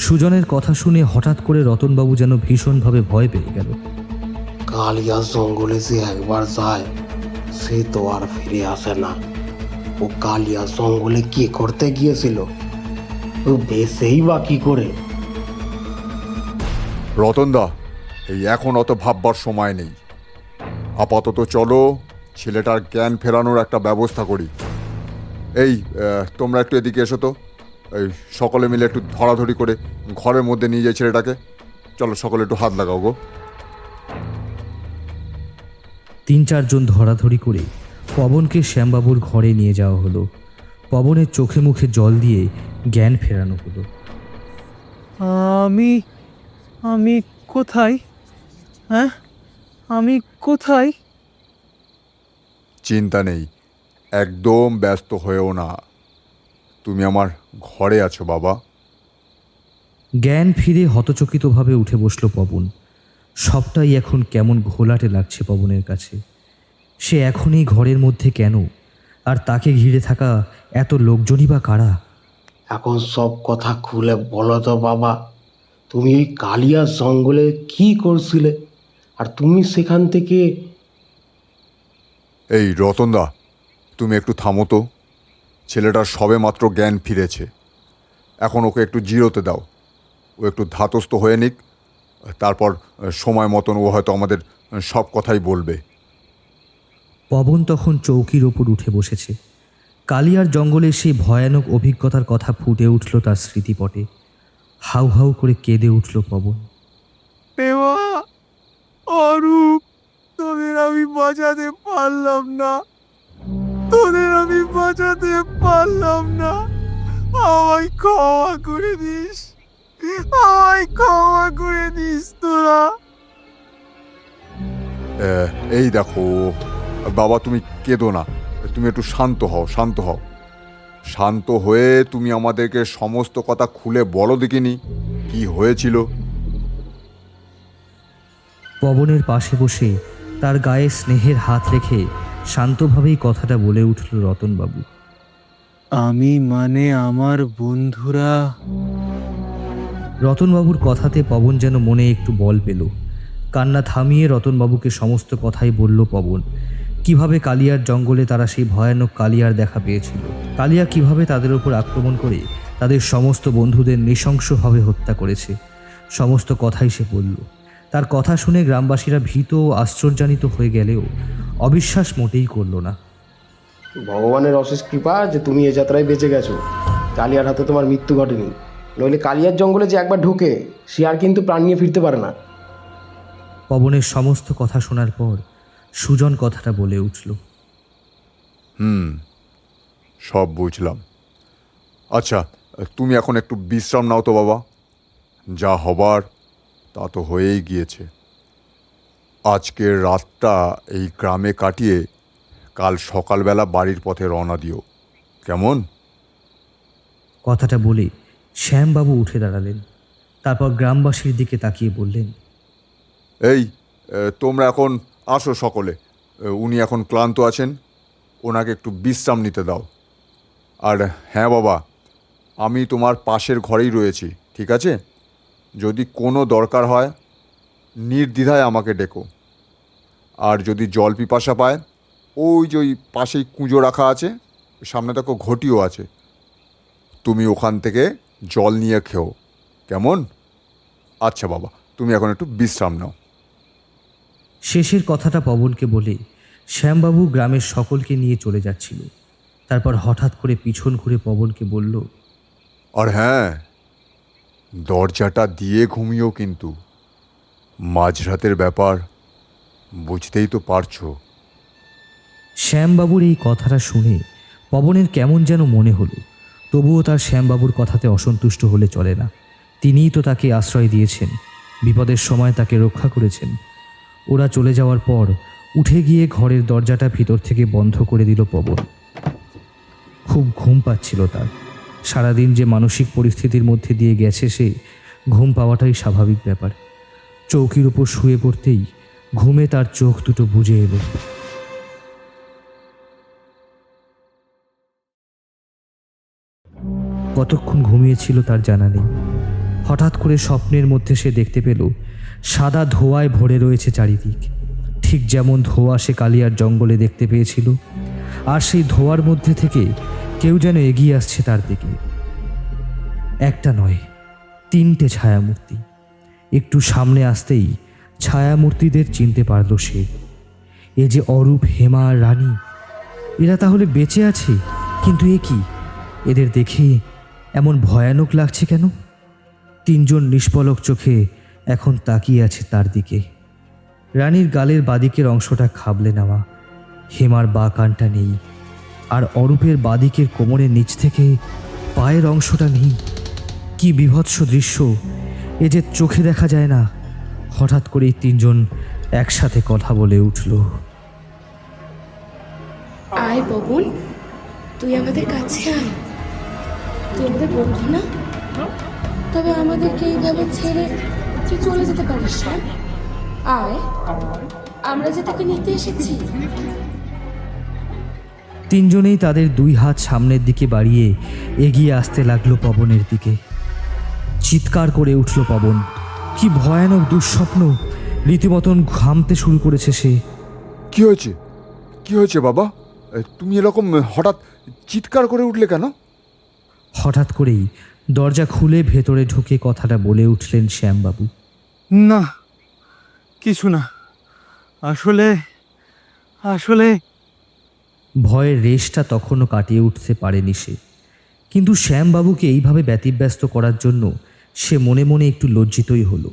সুজনের কথা শুনে হঠাৎ করে রতনবাবু যেন ভীষণভাবে ভয় পেয়ে গেল। কালিয়ার জঙ্গলে যে একবার যায় সে তো আর ফিরে আসে না। ও কালিয়ার জঙ্গলে কি করতে গিয়েছিল? ও বেঁচেই বা কি করে? রতনদা, এই এখন অত ভাববার সময় নেই। আপাতত চলো, ছেলেটার জ্ঞান ফেরানোর একটা ব্যবস্থা করি। এই তোমরা একটু এদিকে এসো তো। এই সকলে মিলে একটু ধরাধরি করে ঘরের মধ্যে নিয়ে যাই ছেলেটাকে। চলো সকলে একটু হাত লাগাও গো। 3-4 জন ধরাধরি করে পবনকে শ্যামবাবুর ঘরে নিয়ে যাওয়া হলো। পবনের চোখে মুখে জল দিয়ে জ্ঞান ফেরানো হলো। আমি আমি কোথায়? হ্যাঁ, আমি কোথায়? চিন্তা নেই, একদম ব্যস্ত হয়েও না। তুমি আমার ঘরে আছো বাবা। জ্ঞান ফিরে হতচকিতভাবে উঠে বসল পবন। সবটাই এখন কেমন ঘোলাটে লাগছে পবনের কাছে। সে এখনই ঘরের মধ্যে কেন, আর তাকে ঘিরে থাকা এত লোকজনই বা কারা? এখন সব কথা খুলে বলো তো বাবা, তুমি ওই কালিয়ার জঙ্গলে কি করছিলে? আর তুমি সেখান থেকে... এই রতনদা, তুমি একটু থামো তো। ছেলেটার সবে মাত্র জ্ঞান ফিরেছে, এখন ওকে একটু জিরোতে দাও। ও একটু ধাতস্থ হয়ে নিক, তারপর সময় মতন ও হয়তো আমাদের সব কথাই বলবে। পবন তখন চৌকির ওপর উঠে বসেছে। কালিয়ার জঙ্গলে সেই ভয়ানক অভিজ্ঞতার কথা ফুটে উঠল তার স্মৃতিপটে। হাউ হাউ করে কেঁদে উঠল পবন। দেওয়া, অরূপ, তোদের আমি বাঁচাতে পারলাম না, তোদের আমি বাঁচাতে পারলাম না। আমায় ক্ষমা করে দিস, আমায় ক্ষমা করে দিস তোরা। এই দেখো বাবা, তুমি কেঁদো না, তুমি একটু শান্ত হও, শান্ত হও। শান্ত হয়ে তুমি আমাদেরকে সমস্ত কথা খুলে বলো দেখিনি কি হয়েছিল। পবনের পাশে বসে তার গায়ে স্নেহের হাত রেখে শান্তভাবেই কথাটা বলে উঠল রতনবাবু। আমি মানে আমার বন্ধুরা। রতনবাবুর কথাতে পবন যেন মনে একটু বল পেল। কান্না থামিয়ে রতনবাবুকে সমস্ত কথাই বলল পবন। কিভাবে কালিয়ার জঙ্গলে তারা সেই ভয়ানক কালিয়ার দেখা পেয়েছিল, কালিয়া কিভাবে তাদের উপর আক্রমণ করে তাদের সমস্ত বন্ধুদের নৃশংসভাবে হত্যা করেছে। সমস্ত কথাই সে বলল। তার কথা শুনে গ্রামবাসীরা ভীত ও আশ্চর্যান্বিত হয়ে গেলেও অবিশ্বাস মোটেই করল না। ভগবানের অশেষ কৃপা যে তুমি এ যাত্রায় বেঁচে গেছো। কালিয়ার হাতে তোমার মৃত্যু ঘটেনি, নইলে কালিয়ার জঙ্গলে যে একবার ঢোকে সে আর কিন্তু প্রাণ নিয়ে ফিরতে পারে না। পবনের সমস্ত কথা শোনার পর সুজন কথাটা বলে উঠল। সব বুঝলাম। আচ্ছা, তুমি এখন একটু বিশ্রাম নাও তো বাবা। যা হবার তা তো হয়েই গিয়েছে। আজকের রাতটা এই গ্রামে কাটিয়ে কাল সকালবেলা বাড়ির পথে রওনা দিও, কেমন? কথাটা বলে শ্যামবাবু উঠে দাঁড়ালেন। তারপর গ্রামবাসীর দিকে তাকিয়ে বললেন, এই তোমরা এখন আসো সকলে। উনি এখন ক্লান্ত আছেন, ওনাকে একটু বিশ্রাম নিতে দাও। আর হ্যাঁ বাবা, আমি তোমার পাশের ঘরেই রয়েছি, ঠিক আছে? যদি কোনো দরকার হয় নির্দ্বিধায় আমাকে ডেকো। আর যদি জল পিপাসা পায়, ওই যে ওই পাশেই কুঁজো রাখা আছে, সামনে দেখো ঘটিও আছে, তুমি ওখান থেকে জল নিয়ে খেও, কেমন? আচ্ছা বাবা, তুমি এখন একটু বিশ্রাম নাও। শেষের কথাটা পবনকে বলে শ্যামবাবু গ্রামের সকলকে নিয়ে চলে যাচ্ছিল। তারপর হঠাৎ করে পিছন ঘুরে পবনকে বলল, আর হ্যাঁ, দরজাটা দিয়ে ঘুমিও কিন্তু, মাঝরাতের ব্যাপার, বুঝতেই তো পারছো। শ্যামবাবুর এই কথাটা শুনে পবনের কেমন যেন মনে হলো। তবুও তার শ্যামবাবুর কথাতে অসন্তুষ্ট হলে চলে না। তিনিই তো তাকে আশ্রয় দিয়েছেন, বিপদের সময় তাকে রক্ষা করেছেন। ওরা চলে যাওয়ার পর উঠে গিয়ে ঘরের দরজাটা ভিতর থেকে বন্ধ করে দিল পবন। খুব ঘুম পাচ্ছিল তার। সারাদিন যে মানসিক পরিস্থিতির মধ্যে দিয়ে গেছে সে, ঘুম পাওয়াটাই স্বাভাবিক ব্যাপার। চৌকির উপর শুয়ে পড়তেই ঘুমে তার চোখ দুটো বুজে এলো। কতক্ষণ ঘুমিয়েছিল তার জানা নেই। হঠাৎ করে স্বপ্নের মধ্যে সে দেখতে পেল সাদা ধোঁয়ায় ভরে রয়েছে চারিদিক, ঠিক যেমন ধোঁয়া সে কালিয়ার জঙ্গলে দেখতে পেয়েছিল। আর সেই ধোঁয়ার মধ্যে থেকে কেউ যেন এগিয়ে আসছে তার দিকে। একটা নয়, তিনটে ছায়ামূর্তি। একটু সামনে আসতেই ছায়ামূর্তিদের চিনতে পারল সে। এ যে অরূপ, হেমা আর রানী, এরা তাহলে বেঁচে আছে। কিন্তু এ কি, এদের দেখে এমন ভয়ানক লাগছে কেন? তিনজন নিষ্পলক চোখে এখন তাকিয়ে আছে তার দিকে। রানীর গালের বাদিকের অংশটা খাবলে নেওয়া, হেমার বা কানটা নেই, আর অরূপের বাদিকের কোমরের নিচ থেকে পায়ের অংশটা নেই। কি বিভৎস দৃশ্য! এ যে চোখে দেখা যায় না। হঠাৎ করেই তিনজন একসাথে কথা বলে উঠল। আয় পবন, তুই আমাদের কাছে আয়। তুই আমাদের বন্ধু না? তবে আমাদেরকে এইভাবে ছেড়ে তুই চলে যেতে পারিস না। আয়, আমরা যে তাকে নিতে এসেছি। তিনজনেই তাদের দুই হাত সামনের দিকে বাড়িয়ে এগিয়ে আসতে লাগলো পবনের দিকে। চিৎকার করে উঠল পবন। কি ভয়ানক দুঃস্বপ্ন! রীতিমতন ঘামতে শুরু করেছে সে। কি হয়েছে, কি হয়েছে বাবা? তুমি এরকম হঠাৎ চিৎকার করে উঠলে কেন? হঠাৎ করেই দরজা খুলে ভেতরে ঢুকে কথাটা বলে উঠলেন শ্যামবাবু। না, কিছু না, আসলে আসলে ভয়ের রেশটা তখনও কাটিয়ে উঠতে পারেনি সে। কিন্তু শ্যামবাবুকে এইভাবে ব্যতিব্যস্ত করার জন্য সে মনে মনে একটু লজ্জিতই হলো।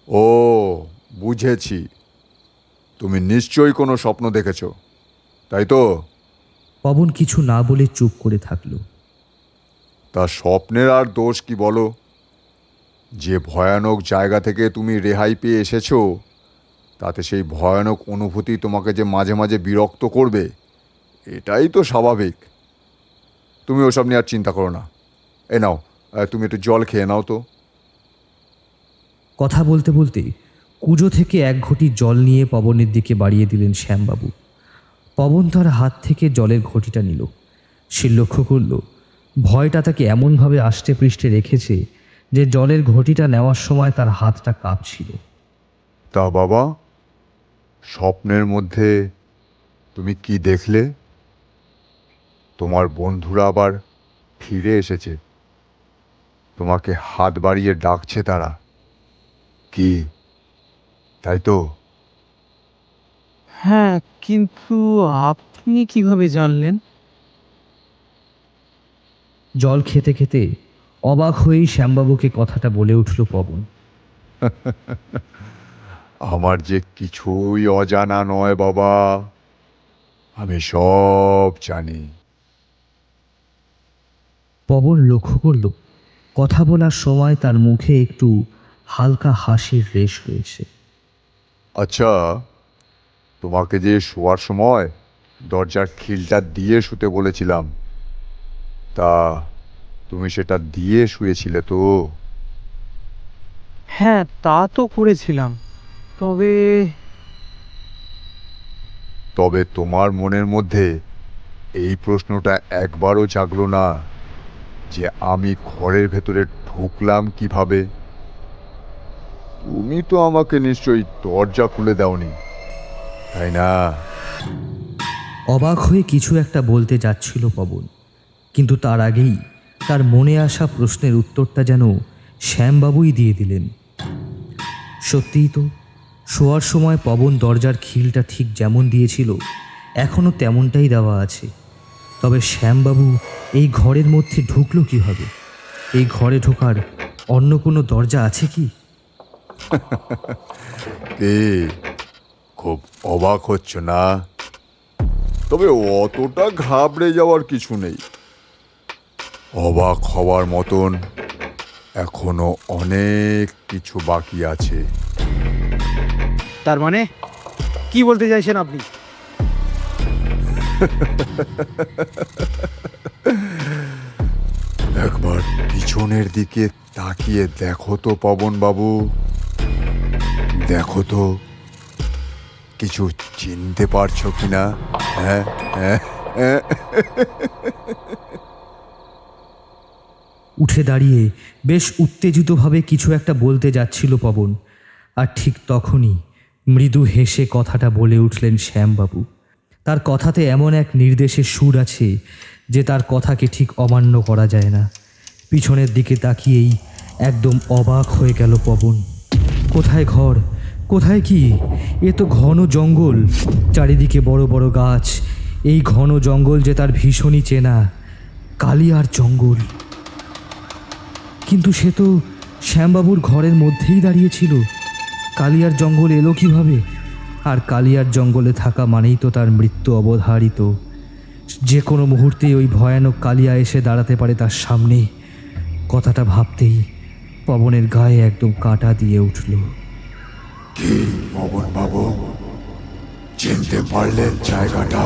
ও, বুঝেছি, তুমি নিশ্চয়ই কোনো স্বপ্ন দেখেছো, তাই তো? পবন কিছু না বলে চুপ করে থাকলো। তা স্বপ্নের আর দোষ কি বলো? যে ভয়ানক জায়গা থেকে তুমি রেহাই পেয়ে এসেছো, তাতে সেই ভয়ানক অনুভূতি তোমাকে যে মাঝে মাঝে বিরক্ত করবে, এটাই তো স্বাভাবিক। তুমি ওসব নিয়ে আর চিন্তা করো না। এ নাও, তুমি একটু জল খেয়ে নাও তো। কথা বলতে বলতে কুজো থেকে এক ঘটি জল নিয়ে পবনের দিকে বাড়িয়ে দিলেন শ্যামবাবু। পবন তার হাত থেকে জলের ঘটিটা নিল। সে লক্ষ্য করল ভয়টা তাকে এমনভাবে আষ্টে পৃষ্ঠে রেখেছে যে জলের ঘটিটা নেওয়ার সময় তার হাতটা কাঁপছিল। তা বাবা, স্বপ্নের মধ্যে তুমি কি দেখলে? তোমার বন্ধুরা আবার ফিরে এসেছে, তোমাকে হাত বাড়িয়ে ডাকছে তারা, কি তাই তো? হ্যাঁ, কিন্তু আপনি কিভাবে জানলেন? জল খেতে খেতে অবাক হয়েই শ্যামবাবুকে কথাটা বলে উঠল পবন। আমার যে কিছুই অজানা নয় বাবা, আমি সব জানি। পবন লক্ষ্য করল কথা বলার সময় তার মুখে একটু হালকা হাসির রেশ রয়েছে। আচ্ছা, তোমাকে যে শোয়ার সময় দরজার খিলটা দিয়ে শুতে বলেছিলাম, তা তুমি সেটা দিয়ে শুয়েছিলে তো? হ্যাঁ, তা তো করেছিলাম, তবে তবে তোমার মনের মধ্যে এই প্রশ্নটা একবারও জাগলো না যে আমি ঘরের ভেতরে ঢুকলাম কিভাবে? তুমি তো আমাকে নিশ্চয়ই দরজা খুলে দাওনি, তাই না? অবাক হয়ে কিছু একটা বলতে যাচ্ছিল পবন, কিন্তু তার আগেই তার মনে আসা প্রশ্নের উত্তরটা যেন শ্যামবাবুই দিয়ে দিলেন। সত্যিই তো, শোয়ার সময় পবন দরজার খিলটা ঠিক যেমন দিয়েছিল এখনও তেমনটাই দেওয়া আছে। তবে শ্যামবাবু এই ঘরের মধ্যে ঢুকলো কীভাবে? এই ঘরে ঢোকার অন্য কোনো দরজা আছে কি? কে খুব অবাক হচ্ছে না? তবে অতটা ঘাবড়ে যাওয়ার কিছু নেই। অবাক হওয়ার মতন এখনো অনেক কিছু বাকি আছে। তার মানে কি বলতে চাইছেন আপনি? একবার পিছনের দিকে তাকিয়ে দেখো তো পবন বাবু, দেখো তো কিছু চিনতে পারছো কিনা? হ্যাঁ হ্যাঁ হ্যাঁ। উঠে দাঁড়িয়ে বেশ উত্তেজিতভাবে কিছু একটা বলতে যাচ্ছিল পবন, আর ঠিক তখনই মৃদু হেসে কথাটা বলে উঠলেন শ্যামবাবু। তার কথাতে এমন এক নির্দেশের সুর আছে যে তার কথাকে ঠিক অমান্য করা যায় না। পিছনের দিকে তাকিয়েই একদম অবাক হয়ে গেল পবন। কোথায় ঘর, কোথায় কি? এ তো ঘন জঙ্গল, চারিদিকে বড় বড় গাছ। এই ঘন জঙ্গল যে তার ভীষণই চেনা, কালিয়ার জঙ্গল। কিন্তু সে তো শ্যামবাবুর ঘরের মধ্যেই দাঁড়িয়েছিল। কালিয়ার জঙ্গল এলো কিভাবে? আর কালিয়ার জঙ্গলে থাকা মানেই তো তার মৃত্যু অবধারিত। যে কোনো মুহূর্তেই ওই ভয়ানক কালিয়া এসে দাঁড়াতে পারে তার সামনে। কথাটা ভাবতেই পবনের গায়ে একদম কাঁটা দিয়ে উঠল। কি পবন বাবু, চিনতে পারলেন জায়গাটা?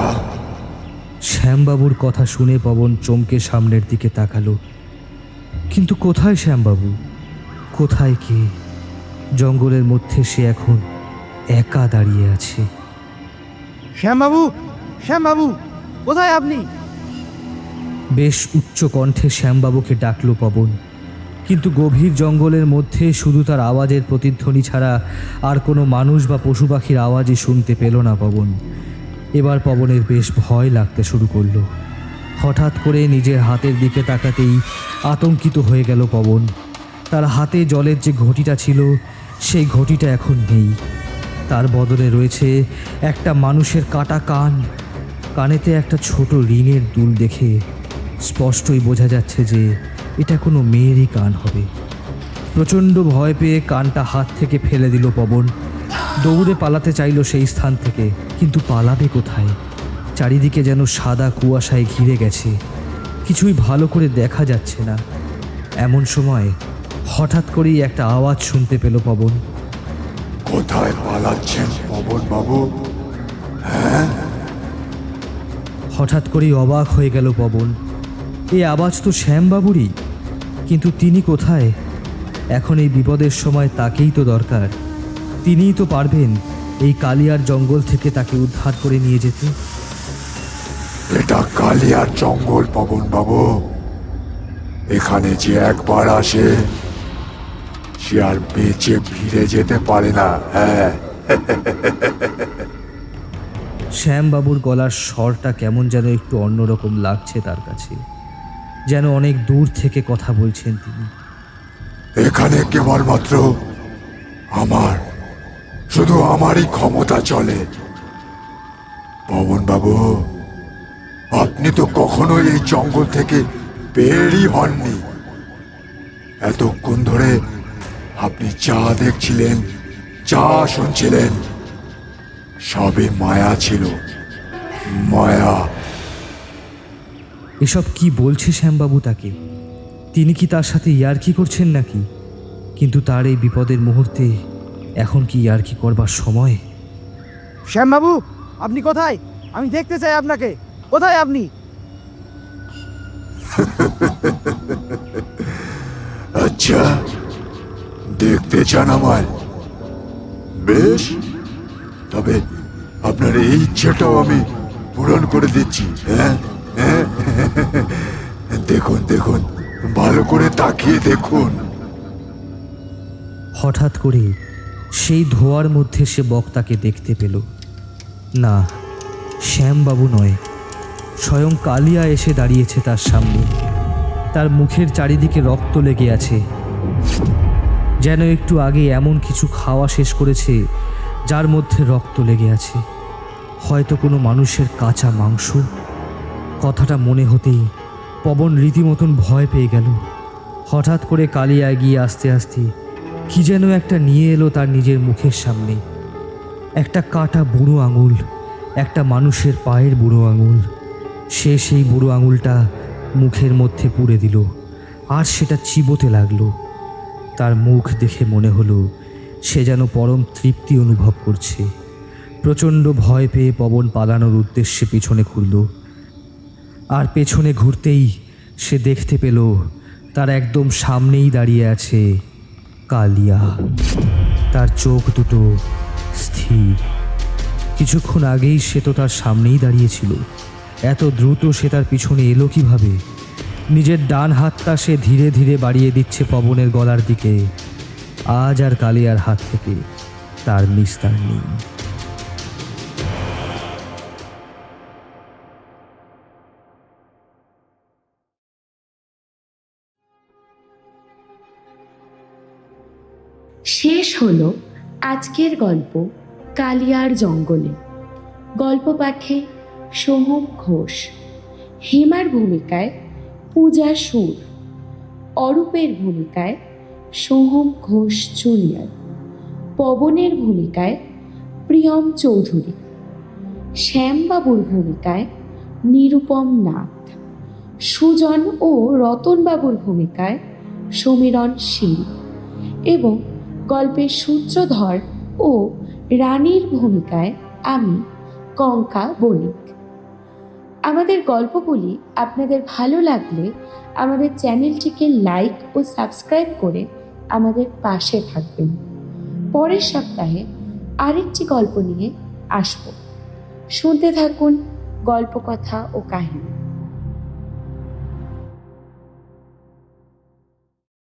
শ্যামবাবুর কথা শুনে পবন চমকে সামনের দিকে তাকালো। কিন্তু কোথায় শ্যামবাবু, কোথায় কে? জঙ্গলের মধ্যে সে এখন একা দাঁড়িয়ে আছে। শ্যামবাবু, শ্যামবাবু, কোথায় আপনি? বেশ উচ্চ কণ্ঠে শ্যামবাবুকে ডাকলো পবন, কিন্তু গভীর জঙ্গলের মধ্যে শুধু তার আওয়াজের প্রতিধ্বনি ছাড়া আর কোনো মানুষ বা পশু পাখির আওয়াজই শুনতে পেল না পবন। এবার পবনের বেশ ভয় লাগতে শুরু করলো। হঠাৎ করে নিজের হাতের দিকে তাকাতেই আতঙ্কিত হয়ে গেল পবন। তার হাতে জলের যে ঘটিটা ছিল সেই ঘটিটা এখন নেই। তার বদলে রয়েছে একটা মানুষের কাটা কান। কানেতে একটা ছোট রিংয়ের দুল দেখে স্পষ্টই বোঝা যাচ্ছে যে এটা কোনো মেয়েরই কান হবে। প্রচণ্ড ভয় পেয়ে কানটা হাত থেকে ফেলে দিল পবন। দৌড়ে পালাতে চাইল সেই স্থান থেকে, কিন্তু পালাবে কোথায়? চারিদিকে যেন সাদা কুয়াশায় ঘিরে গেছে, কিছুই ভালো করে দেখা যাচ্ছে না। এমন সময় হঠাৎ করেই একটা আওয়াজ শুনতে পেল পবন। কোথায় পালাচ্ছেন পবন বাবু? হঠাৎ করেই অবাক হয়ে গেল পবন। এই আওয়াজ তো শ্যামবাবুরই, কিন্তু তিনি কোথায়? এখন এই বিপদের সময় তাকেই তো দরকার। তিনিই তো পারবেন এই কালিয়ার জঙ্গল থেকে তাকে উদ্ধার করে নিয়ে যেতে। এটা কালিয়ার জঙ্গল পবন বাবু। এখানে যে একবার আসে সে আর বেঁচে ফিরে যেতে পারে না। হ্যাঁ, শ্যামবাবুর গলার স্বরটা কেমন যেন একটু অন্যরকম লাগছে তার কাছে, যেন অনেক দূর থেকে কথা বলছেন তিনি। এখানে কেবলমাত্র আমার, শুধু আমারই ক্ষমতা চলে। পবন বাবু, আপনি তো কখনোই এই জঙ্গল থেকে বেরই হননি। এতক্ষণ ধরে আপনি যা দেখছিলেন, যা শুনছিলেন, সবই মায়া ছিল, মায়া। এসব কি বলছে শ্যামবাবু তাকে? তিনি কি তার সাথে ইয়ার্কি করছেন নাকি? কিন্তু তার এই বিপদের মুহূর্তে এখন কি ইয়ার্কি করবার সময়? শ্যামবাবু, আপনি কোথায়? আমি দেখতে চাই আপনাকে। কোথায় আপনি? আচ্ছা, দেখতে চান আমায়? বেশ, তবে আপনার এই ইচ্ছেটাও আমি পূরণ করে দিচ্ছি। হ্যাঁ, দেখুন দেখুন, ভালো করে তাকিয়ে দেখুন। হঠাৎ করে সেই ধোঁয়ার মধ্যে সে বক্তাকে দেখতে পেল। না, শ্যামবাবু নয়, স্বয়ং কালিয়া এসে দাঁড়িয়েছে তার সামনে। তার মুখের চারিদিকে রক্ত লেগে আছে, যেন একটু আগে এমন কিছু খাওয়া শেষ করেছে যার মধ্যে রক্ত লেগে আছে, হয়তো কোনো মানুষের কাঁচা মাংস। কথাটা মনে হতেই পবন রীতিমতন ভয় পেয়ে গেল। হঠাৎ করে কালিয়া এগিয়ে আস্তে আস্তে কি যেন একটা নিয়ে এলো তার নিজের মুখের সামনে। একটা কাটা বুড়ো আঙুল, একটা মানুষের পায়ের বুড়ো আঙুল। সে সেই বুড়ো আঙুলটা মুখের মধ্যে পুরে দিল, আর সেটা চিবোতে লাগলো। তার মুখ দেখে মনে হলো সে যেন পরম তৃপ্তি অনুভব করছে। প্রচণ্ড ভয় পেয়ে পবন পালানোর উদ্দেশ্যে পিছনে ঘুরল। আর পেছনে ঘুরতেই সে দেখতে পেল তার একদম সামনেই দাঁড়িয়ে আছে কালিয়া। তার চোখ দুটো স্থির। কিছুক্ষণ আগেই সে তো তার সামনেই দাঁড়িয়েছিল, এত দ্রুত সে তার পিছনে এলো কিভাবে? নিজের ডান হাতটা সে ধীরে ধীরে বাড়িয়ে দিচ্ছে পবনের গলার দিকে। আজ আর কালিয়ার হাত থেকে তার নিস্তার নেই। শেষ হলো আজকের গল্প কালিয়ার জঙ্গলে। গল্প পাঠে সোহম ঘোষ, হেমার ভূমিকায় পূজা সুর, অরূপের ভূমিকায় সোহম ঘোষ জুনিয়র, পবনের ভূমিকায় প্রিয়ম চৌধুরী, শ্যামবাবুর ভূমিকায় নিরুপম নাথ, সুজন ও রতনবাবুর ভূমিকায় সমীরণ শীল এবং গল্পের সূত্রধর ও রানীর ভূমিকায় আমি কঙ্কা বণিক। আমাদের গল্পগুলি আপনাদের ভালো লাগলে আমাদের চ্যানেলটিকে লাইক ও সাবস্ক্রাইব করে আমাদের পাশে থাকবেন। পরের সপ্তাহে আরেকটি গল্প নিয়ে আসব। শুনতে থাকুন গল্পকথা ও কাহিনী।